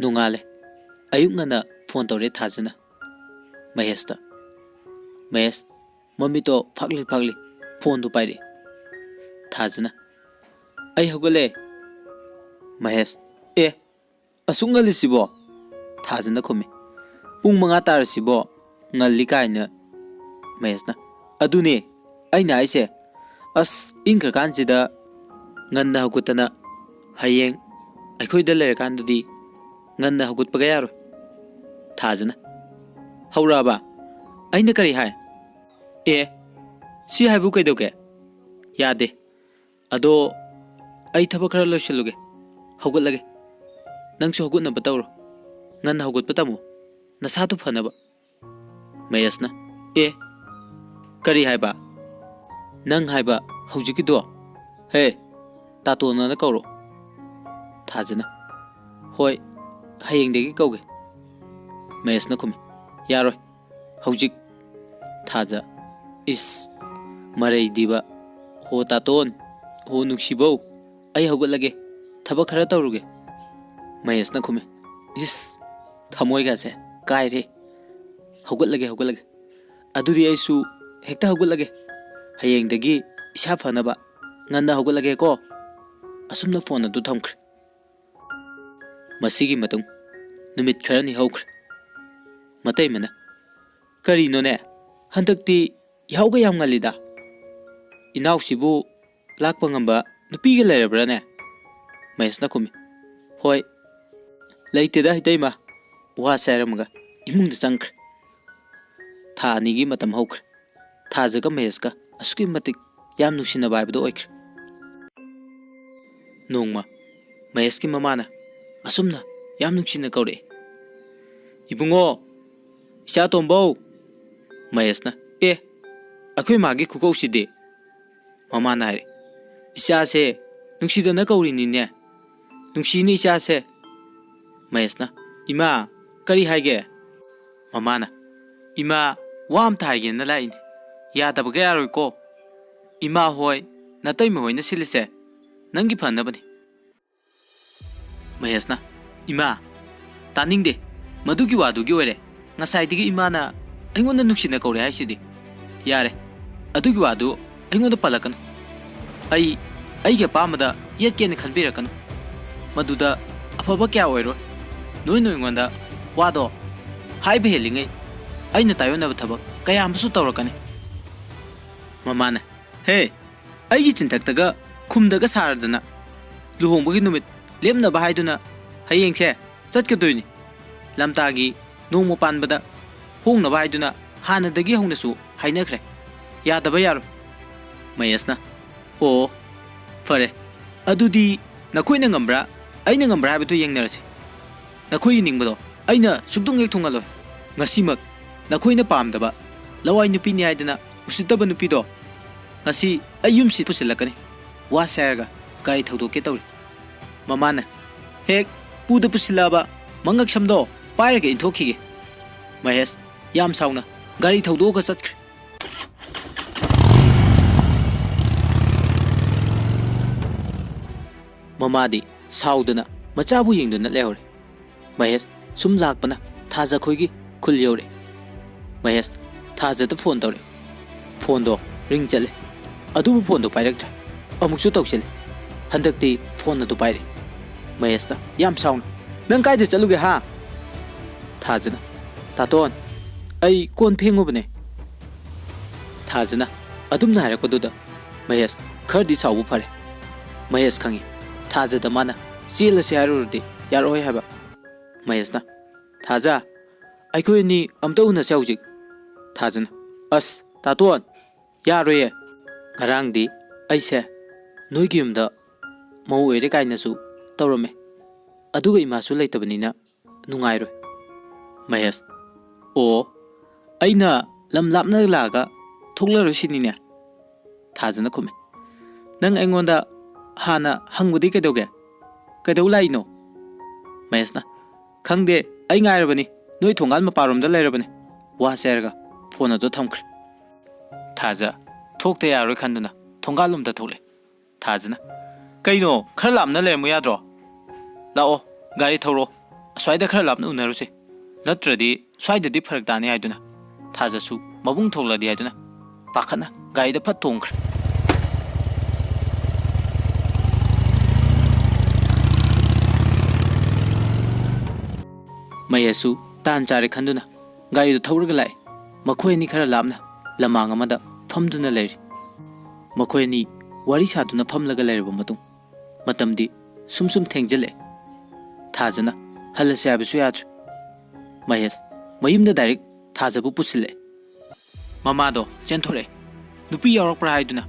Nungale. Ayuk ngana phone tawre thajana. Mahesta. Mahesh. Mami to phagli phone tu paire. Thajana. Ay hogale. Mahesh. Asungali sibo. Thajana khome. Pung manga tar sibo. Ngalli kaina. Mahesh na. Adune. Ay na aise. As inka kansida. Nganna hogutana. Hiyang. Aykhoy daler kandadi. Nganna hogut pagayaro. Thajana. Hauraba. Ayna kari hai. Si haibu kay doge. Yade. Ado. Ay thabakara lo shaluge. Hogut lage. Nangsu hogut na batawro. Nganna hogut patamu. Nasatu fanaba. Mahesh na. Kari haiba. Nang haiba. Hojiki do. Hey. Tato na kauro. Thajana. Hoi. Hiyang degi kauge. Mahesh na khumi. Yaroi. Hojik. Thaja. Is. Marai diba. Ho taton. Ho nuksibo. Ay hogut lage. Thabakara tawruge. Mahesh na khumi. Is. Thamoi gase. Kai re. Hogut lage. Adudi aisu. Hekta hogut lage. Hiyang degi. Isha fanaba. Nganna hogut lage ko. Asumna phone adu thamkre. Masigi matung. Numit kharani hokre. Matai mana. Kari no ne. Handakti yauga yam ngalida. Inaw sibu lakpa ngamba nupiga lerabra ne. Mahesh na khumi. Hoi. Laiteda hitaima. Wa sairamaga. Imungda changkre. Tha anigi matam hokre. Thajaga Mahesh asuki matik yam nuksina baibdo oikre. Nongma. Mahesh ki mamana. Asumna yam nuksina kaure. Ibungo. Isha tombo. Mahesh na. Akhoi magi khukau side. Mamana hai. Isha se nuksida na kauri ni ne. Nukshi ni isha se. Mahesh na. Ima kari haige. Mamana. Ima wam thaige na lain. Ya tabage aroi ko. Ima hoi natai me hoi na silise. Nangi phanna bani. Mahesh na. Ima taning de. Madugi wadugi oire. Ngasai digi ima na aingonda nuksina kaure haisidi. Yare. Adugi wadu aingonda palakanu. Aige pamada yetkene khanbirakanu. Maduda afaba kya oiro. Noi aingonda wado haibe helingai. Aina tayona bathabak kaya amsu tawrakani. Mamana. Hey. Aigi chintaktaga khumdaga saradana. Luhongbogi numit lemna bahaiduna hayengse chatkadoini. Lamtagi nongmo panbada hongna bahaiduna hanadagi hongnasu hainakre. Yadaba yaro. Mahesh na. Fare. Adudi nakoina ngambra aina ngambra habitu yengnarase. Nakoi ningbado aina sukdung hek thungalo. Ngasimak nakoina pamdaba lawai nupi ni haidana usitaba nupi do. Ngasi ayum si pusilakani. Wa sairga gari thaudoke tawri. Mamana. Hek puda pusilaba mangak shamdo pairaga inthokige. Mahesh yam sauna gari thaudoka chatkre. Mamadi saudana machabu yengduna lehore. Mahesh sum lakpana Thaja khoigi khul yore. Mahesh Thaja ta phone tawre. Phone do ring chale. Adubu phone do pairaktra. Amuksu tawsel. Handakti phone adu paire. Mahesh ta yam sauna. Nang kai de chaluge ha? Thajana. Taton. Ai kon phengubane. Thajana. Adum na harakoduda. Mahesh khardi saubu phare. Mahesh khangi. Thaja da mana chela se harurdi yaroi haba. Mahesh na. Thaja. Aikoi ni amta una saujik. Thajana. As taton. Yaroye. Ngarang di aise noigi yumda mau ere kaina su tawrame. Aduga imasu leitabani nungairoi. Mahesh. Aina lam lapna laga thoklaroi sinine. Thajana khume. Nang aingonda hana hangudi kedoge. Kedau laino. Mahesh na. Khangde ai ngairabani. Noi thongal maparomda leirabani. Wa serga phone ado thamkre. Thaja thokte yaroi khanduna thongalumda thokle. Thajana. Kaino khara lamna lermu yadro. Lao gari thoro. aswaida khara lapna unaruse natradi swaidadi pharak tani haiduna thajasu mabung thokladi haiduna pakhana gaida phat tongkhra mayasu tan chare khanduna gari du thawrga lai makhoi ni khara lapna lamang amada phamduna leiri makhoi ni wari saduna phamlaga leirba matung matamdi sumsum thengjale thajana halase abisu yadr mayas mayimda direct thajabu pusile mamado chenthore nupi yawrakpra haiduna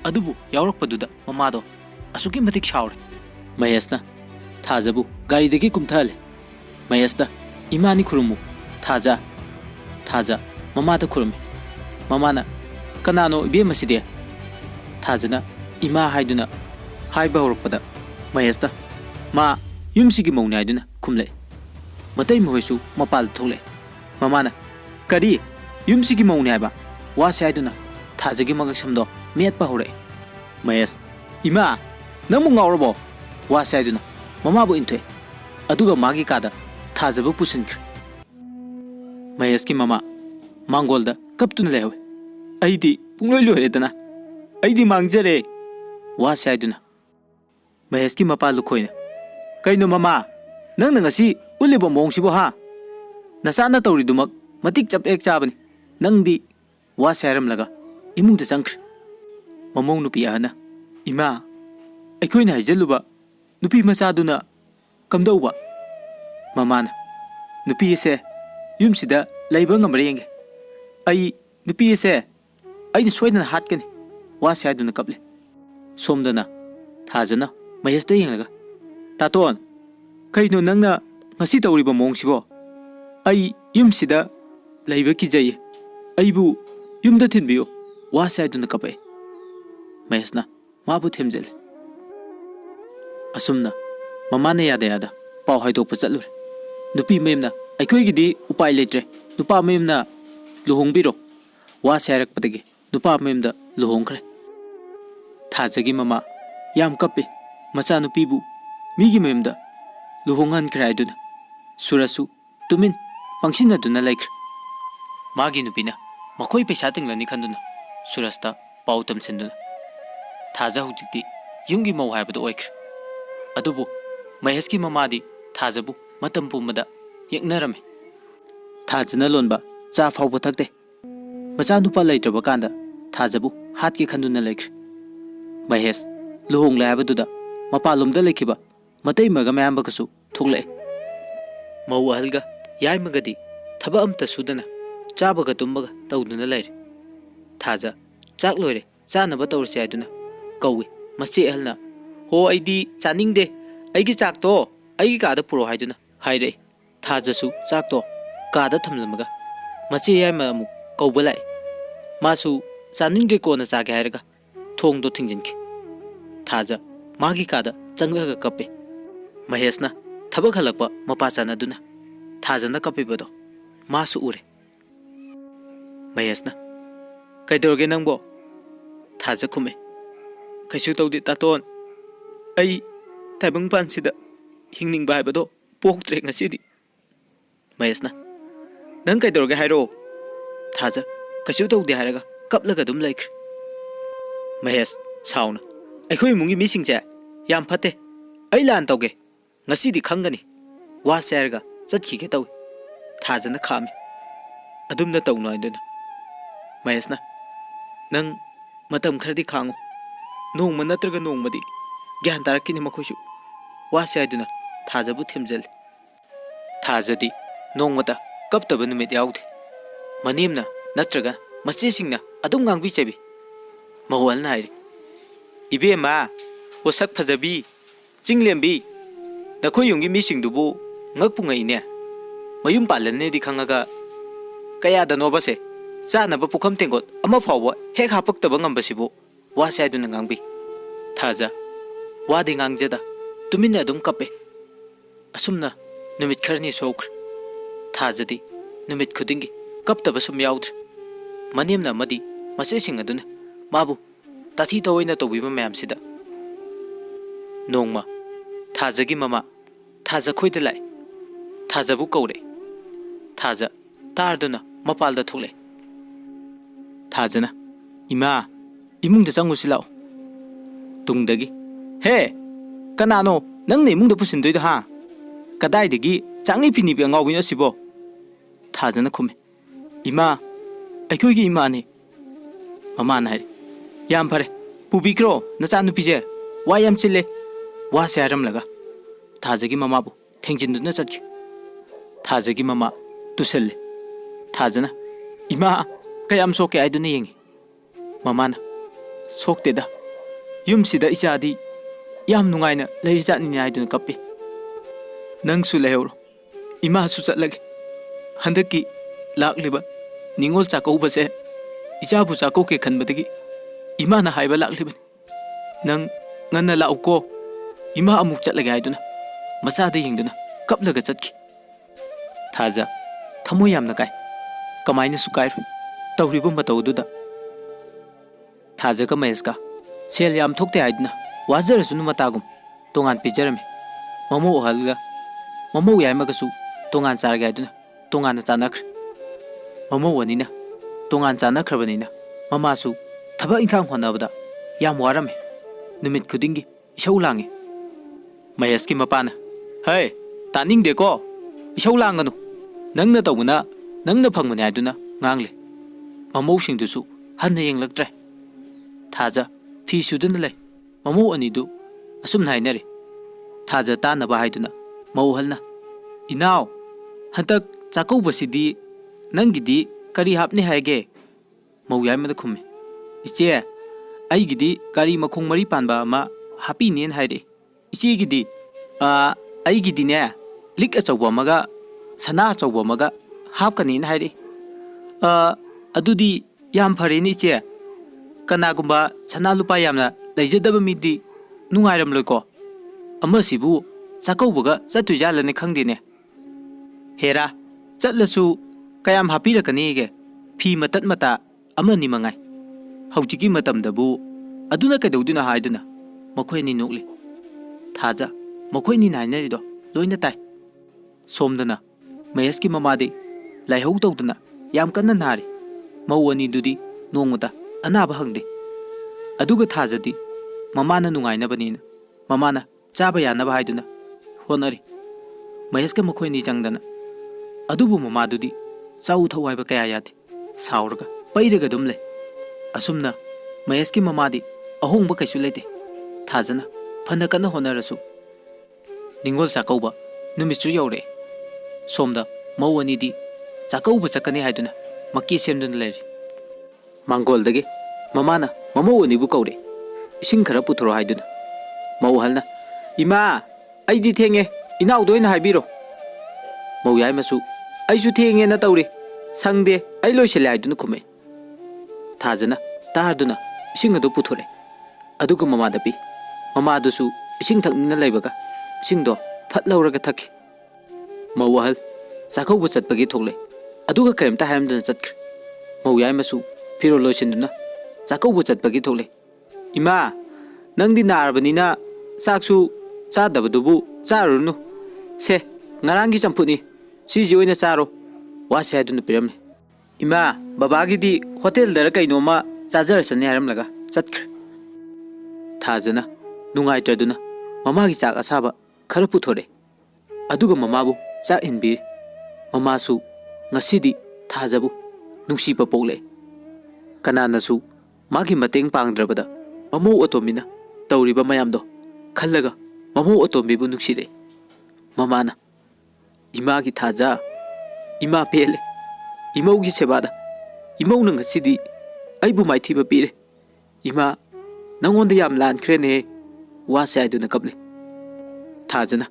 adubu yawrakpaduda mamado asuki matik shawre mayasna thajabu gari degi kumthale mayasda imani khurumu thaja mamada khurumi mamana kanano ibe maside thajana ima haiduna haiba horakpada mayasda ma yumsigi mauni haiduna khumle matai moisu mapal thole mamana kari yumsigi mauni haiba wase haiduna thajagi magak samdo metpa hore mayas ima namu ngawrabo wase haiduna mamabu inthe aduga magi kada thajabu pusinkre mayas ki mama mangolda kaptuna lewe aidi pungloi loiredana aidi mangjare wase haiduna mayas ki mapa lukhoina kaino mama nang ngasi ulibo mongsibo ha nasana tawridumak matik chap ek chabani nangdi wase haram laga imungda changkre mamong nupi ahana ima aikoina haijaluba nupi machaduna kamdauba mamana nupi ese yumsida laiba ngamre yenge ai nupi ese ai soidana hatkani wase haiduna kaple somdana thajana mayasta yenglaga taton kaino nangna ngasi tawriba mongsibo ai yumsida laiba kijai aibu yumda thinbiyo wase haiduna kape mayasna mabu themjel asumna mamana yada pau haidokpa chatlure nupi memna aikoigidi upai letre nupa memna luhongbiro wase harakpadagi nupa memda luhongkhre thajagi mama yam kape macha nupibu migi memda luhongan khre haiduna surasu tumin pangsinna duna laikre magi nupina makhoi pesa tinglani khanduna surasta pau tamsenduna thaja hujikti yungi mau haibadu oikre adubu mayaski mamadi thajabu matam pumada yeknarame thajana lonba cha fawbu thakte macha nupa laitraba kanda thajabu hatki khanduna laikre mahes luhong la habaduda mapalumda laikiba matai maga mayamba kasu thugle mau ahalga yai magadi thaba amta sudana chabaga tumbaga tawduna laire thaja chak loire chanaba tawrse aiduna kawi machi ahalna ho aidi chaningde aigi chak to aigi kada puro haiduna haire thajasu chak to kada thamlamaga machi yai mamu kawbalai masu chaningde kona chage hairaga thong do thingjinki thaja magi kada changlaga kape mahesna thabak halakpa mapa chanaduna thajana kapibado masu ure mahesna kaidorge nangbo thaja khume kaisu tawdi taton ai taibang pansida hingning bai bado poktre ngasidi mahesna nang kaidorge hairo thaja kaisu tawdi hairaga kaplaga dum laikre mahes sauna akhoi mungi misingje yam phate ai lan tawge ngasidi khangani wa serga chatki ke taw thajana khami adumna tawno induna mayasna nang matam khardi khango nongma natraga nongmadi gyan tarakini makhosu wa saiduna thajabu themjal thajadi nongmata kaptaba numit yawde manimna natraga machi singna adum ngangbi chebi mawal na hairi ibema wasak phajabi chinglembi nakhoi yungi misingdubu ngakpunga ine mayum palanne di khangaga kaya dano base sana ba pukham tengot ama phawwa hek hapak taba ngambasibu wa saiduna ngangbi thaja wadi ngangjada tumina dum kape asumna numit kharni sokr thajadi numit khudingi kaptaba sum yawdr manimna madi mase singaduna mabu tathi toina tobiba mayamsida nongma thajagi mama thaja khoida lai Thajabu kaure. Thaja tarduna mapalda thole. Thajana ima imung da changu silao. Tungdagi he kanano nang ne imung da pusin doi da ha. Kadai dagi changni pini bi ngaw bin asibo. Thajana khume ima aikoi gi ima ne. Mama na hari yam phare pubikro na cha nupi je wa yam chille wa se aram laga. Thajagi mama bu thengjin du na chatki. Thajagi mama tuselle. Thajana ima kayam soke ai du ne yengi. Mama na sokte da yum sida isadi yam nungai na leiri chatni ni ai du na kapi. Nang su lehoro ima su chatlage. Handaki lakliba ningol chakau base icha bu chakau ke khanbadagi ima na haiba laklibani. Nang nganna lau ko ima amuk chatlage ai du na macha da yengduna kaplaga chatki. Thaja thamo yamna kai kamaina su kai tawribu matawduda. Thaja ka maeska sel yam thokte aidna wajar sunu matagum tongan pijarame mamo ohalga mamo yaimaga su tongan charga aiduna tongan chanak mamo wanina tongan chanakhrabanina mama su thaba inkhang honabada yam warame numit khudingi isau lange. Mayaski mapana hey taning de ko isau langanu nangna tawuna nangna phangmani aiduna ngangle. Mamo singdusu hanna yenglaktre. Thaja fi suduna lay mamo anidu asum nainare. Thaja tanaba haiduna mauhalna inaw hantak chakau basidi nangidi kari hapni haige. Mau yaimada khumme iche aigidi kari makhong mari panba ama happy nen haire. Iche gidi aigidi ne lik achawba maga sana achawba maga hapkani na haire. Adudi yam phare ni che kanagumba sana lupa yamna leijadaba midi nungairam loiko amasibu chakaubaga chatu jalane khangdene. Hera chatlasu kayam hapirakani ge phi matat mata amani mangai. Haujiki matamdabu aduna kadawduna haiduna makhoi ni nokle. Thaja makhoi ni nainari do loina tai. Somdana mayaski mamadi laihau tawduna yam kanna nari. Mawani dudi nongmuta anaba hangde. Aduga thajadi mamana nungainabanina mamana chaba yanaba haiduna honari. Mayaska makhoi ni changdana adubu mamadudi chau thawaiba kaya yati sauraga pairaga dumle. Asumna mayaski mamadi ahongba kaisu leite. Thajana phana kana honarasu ningol chakauba numichu yaure. Somda mawani di chakauba chakani haiduna makki semduna leri. Mangoldagi mamana mamawani bu kaure ising khara puthoro haiduna mawhalna ima aidi thenge inaw doina haibiro. Mawyai masu aisu thenge na tawri sangde ai loisele haiduna khume. Thajana tarduna ising adu puthore aduga mamada pi. Mamadusu ising thaknina leibaga isingdo phatlawraga thakki. Mawhal chakauba chatpagi thokle aduga karimta haimduna chatkre. Mawyai masu phiro loisinduna chakauba chatpagi thokle. Ima nangdi narbanina chaksu chadabadubu charunu se ngarangi champuni siji oina charo wase haiduna piramne. Ima babagidi hotel dara kainoma chajarasani haramlaga chatkre. Thajana nungaitraduna mamagi chak asaba khara puthore aduga mamabu chak inbi. Mamasu ngasidi thajabu nungsiba pokle. Kananasu magi mateng pangdrabada mamo otomina tawriba mayamdo khallaga mamo otombibu nuksire. Mamana imagi thaja ima pele imaugi sebada imau nang ngasidi aibu maithiba pire. Ima nangonda yam lankhre ne wase aiduna kaple. Thajana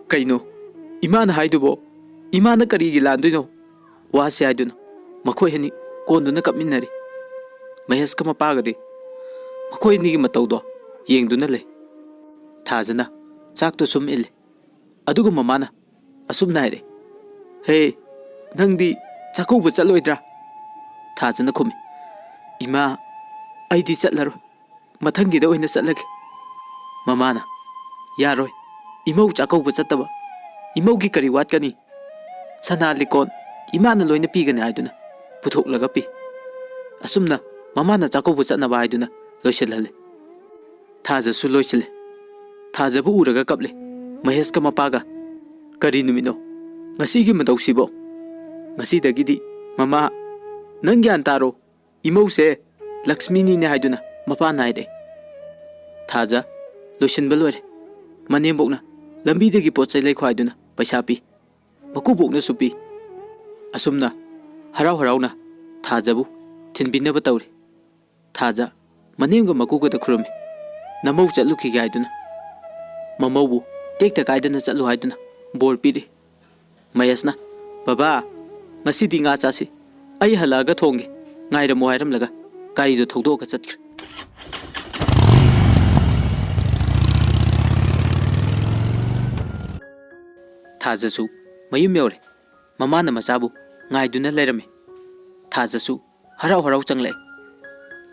kaino imana haidubo imana karigi landuino wase aiduna makhoi hani konduna kapminari. Mayaska mapagadi makhoi ni matawdo yengduna le. Thajana chakto sum ile aduga mamana asum naire. Hey nangdi chakauba chaloidra. Thajana khumi ima aidi chatlaro mathangida oina chatlage. Mamana yaroi imau chakauba chataba imaugi kari watkani sana likon imana loina pigani haiduna puthok laga pi asumna mamana chakobu chatna ba haiduna loisilhale thaja su loisile thaja bu uraga kaple mahesh ka mapaga kari numino ngasi gi madausibo ngasi dagidi mama nang gyan taro imau se lakshmi ni ne haiduna mapa naide thaja loisin balore manem bokna lambi degi pochai lai khwaiduna paisa pi maku bokna supi asumna harau harauna thaja bu thinbina ba tawri thaja manem ga maku ga da khurumi namau chatlu ki gaiduna mamau bu tekta kaidana chatlu haiduna bor piri mayasna baba ngasi di nga chasi ai halaga thonge ngaira mo hairam laga kari do thogdo ka chatkr thaja su mayum yore mama na masabu ngaiduna leirame thaja su harau harau changle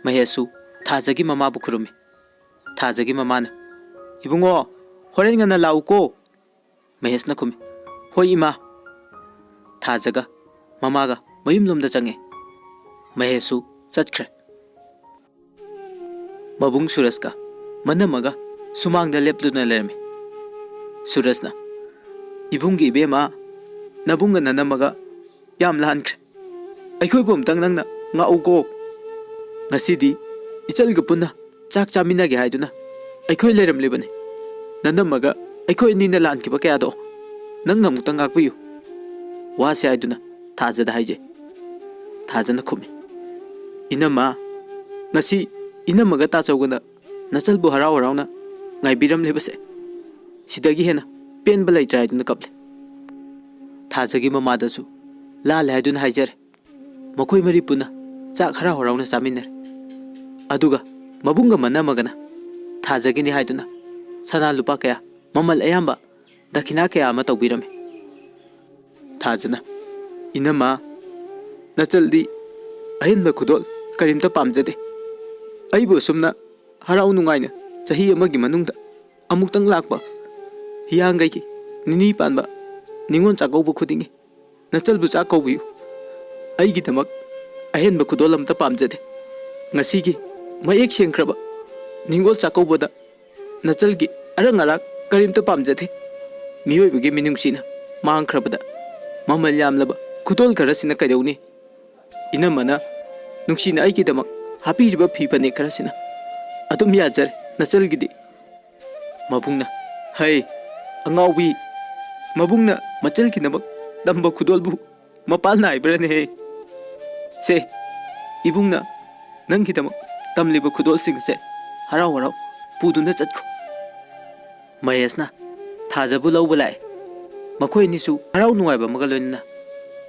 mahesu thaja gi mama bu khurumi thaja gi mama na ibungo horen ngana lau ko mahes na khumi hoi ima thaja ga mama ga mayum lomda change mahesu chatkhre mabung suras ka manamaga sumang da lepluna lerme surasna ibungi bema nabunga nanamaga yam lankhre aikhoi bom tang nangna nga uko ngasidi ichal ga punna chak chamina ge haiduna aikhoi leram lebane nanamaga aikhoi ni na lan ki ba kya do nang namuk tang ak piyu wa se haiduna thaja da haije thaja na khumi inama ngasi inamaga ta chawgana nachal bu harau harauna ngai biram lebase sidagi hena pen balai trai dun kaple thaja gi mama da su la la dun haijar makoi mari puna chak harau harauna saminner aduga mabunga manamagana thaja gi ni haiduna sana lupa kaya mamal ayamba dakina kaya ama tawbirame thajana inama nachaldi ahin ba khudol karimta pamjade aibu sumna harau nungaina chahi amagi manungda amuktang lakpa hiyangei ki nini panba ningon chakaubu khudingi nachalbu chakaubu aigi damak ahin ba khudol amta pamjade ngasi gi mayek sengkraba ningol chakauboda nachalgi arang arak karimta pamjade miyoi bagi minungsina mangkrabada mamal yamlaba khudol kharasina kaidawni inamana nungsina aigi damak happy riba phipane kharasina atum yajar nachalgidi mabungna hai angawi mabungna machal ki namak damba khudolbu mapal nai brane he se ibungna nangki damak tamliba khudol sing se harau harau puduna chatko mayasna thajabu lawbulai makhoi nisu harau nuai ba magalonna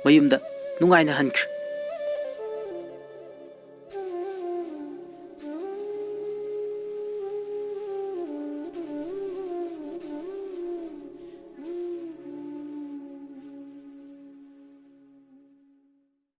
mayumda nungai na hankh